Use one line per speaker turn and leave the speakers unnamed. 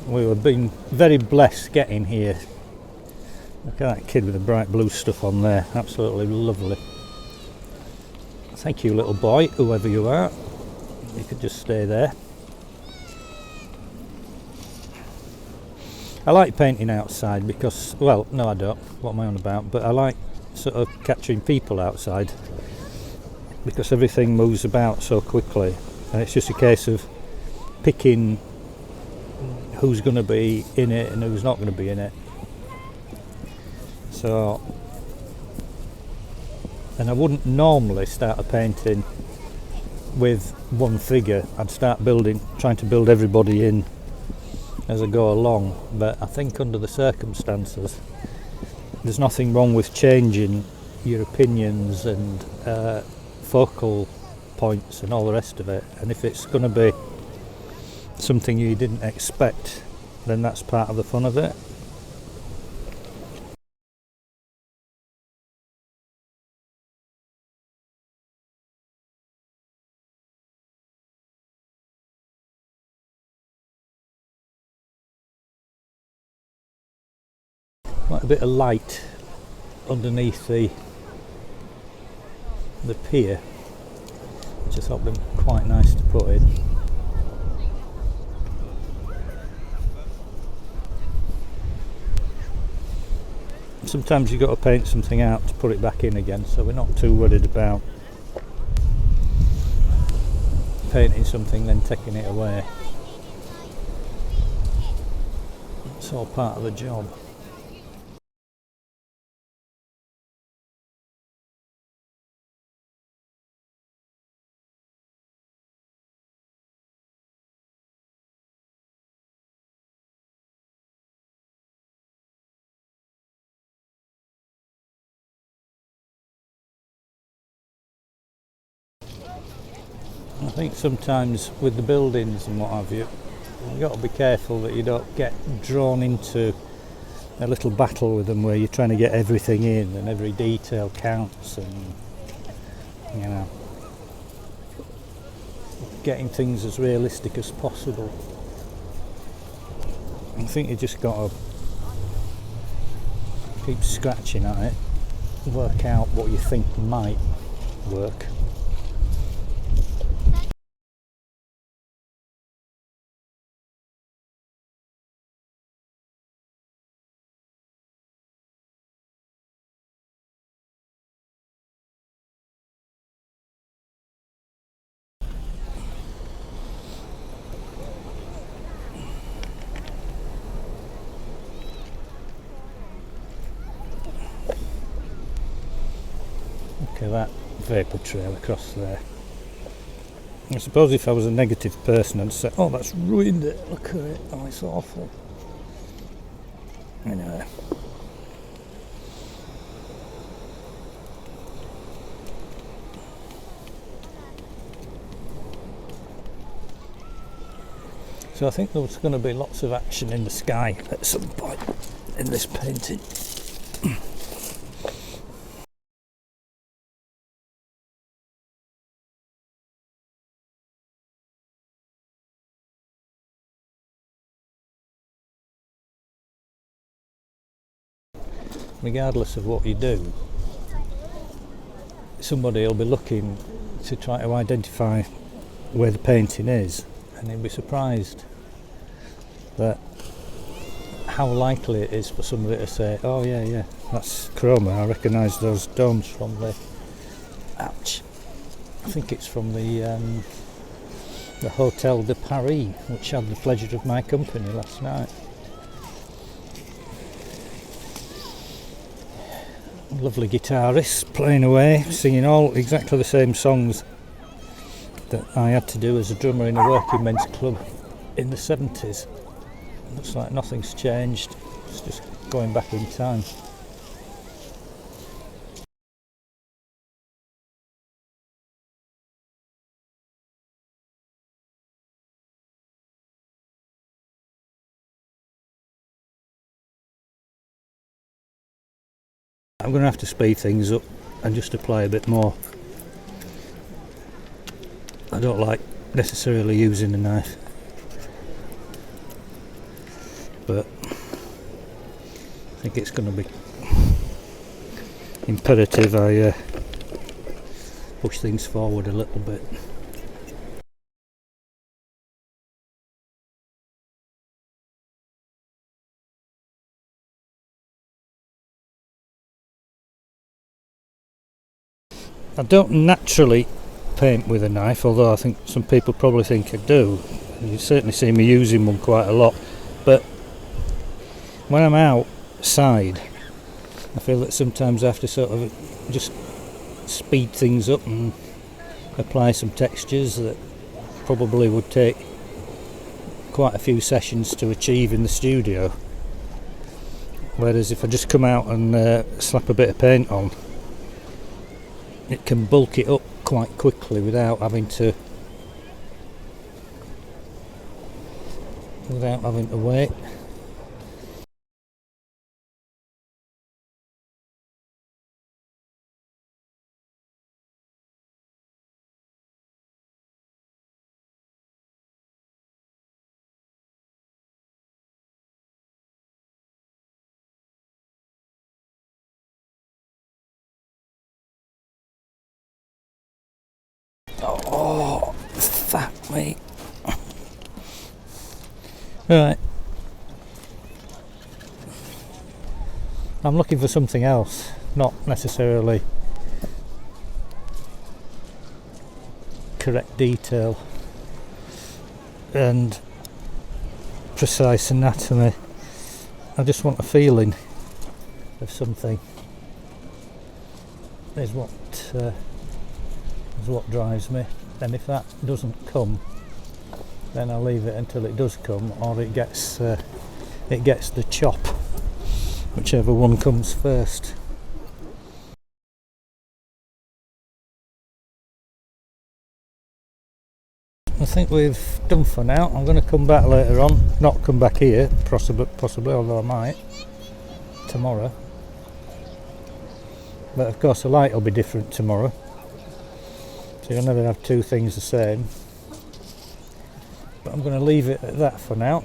We were being very blessed getting here. Look at that kid with the bright blue stuff on there, absolutely lovely. Thank you, little boy, whoever you are. You could just stay there. I like painting outside because, well, no I don't, what am I on about, but I like sort of capturing people outside because everything moves about so quickly, and it's just a case of picking who's going to be in it and who's not going to be in it. So, and I wouldn't normally start a painting with one figure. I'd start trying to build everybody in as I go along, but I think under the circumstances there's nothing wrong with changing your opinions and focal points and all the rest of it, and if it's going to be something you didn't expect, then that's part of the fun of it. Like a bit of light underneath the pier, which I thought would be quite nice to put in. Sometimes you've got to paint something out to put it back in again, so we're not too worried about painting something then taking it away. It's all part of the job. I think sometimes with the buildings and what have you, you've got to be careful that you don't get drawn into a little battle with them where you're trying to get everything in and every detail counts, and you know, getting things as realistic as possible. I think you just got to keep scratching at it, work out what you think might work. Look at that vapour trail across there. I suppose if I was a negative person I'd say, oh, that's ruined it, look at it, oh, it's awful. Anyway. So I think there's going to be lots of action in the sky at some point in this painting. Regardless of what you do, somebody will be looking to try to identify where the painting is, and he'll be surprised that how likely it is for somebody to say, oh yeah, that's Cromer, I recognise those domes from the, ouch, I think it's from the Hotel de Paris, which had the pleasure of my company last night. Lovely guitarist playing away, singing all exactly the same songs that I had to do as a drummer in a working men's club in the 70s. Looks like nothing's changed, it's just going back in time. I'm going to have to speed things up and just apply a bit more. I don't like necessarily using a knife. but I think it's going to be imperative I push things forward a little bit. I don't naturally paint with a knife, although I think some people probably think I do. You certainly see me using one quite a lot, but when I'm outside I feel that sometimes I have to sort of just speed things up and apply some textures that probably would take quite a few sessions to achieve in the studio, whereas if I just come out and slap a bit of paint on, it can bulk it up quite quickly without having to wait. Oh, fuck me. Right. I'm looking for something else, not necessarily correct detail and precise anatomy. I just want a feeling of something. Is what drives me. And if that doesn't come, then I'll leave it until it does come, or it gets the chop, whichever one comes first. I think we've done for now. I'm going to come back later on, not come back here, possibly, although I might, tomorrow. But of course the light will be different tomorrow, so you'll never have two things the same. But I'm going to leave it at that for now.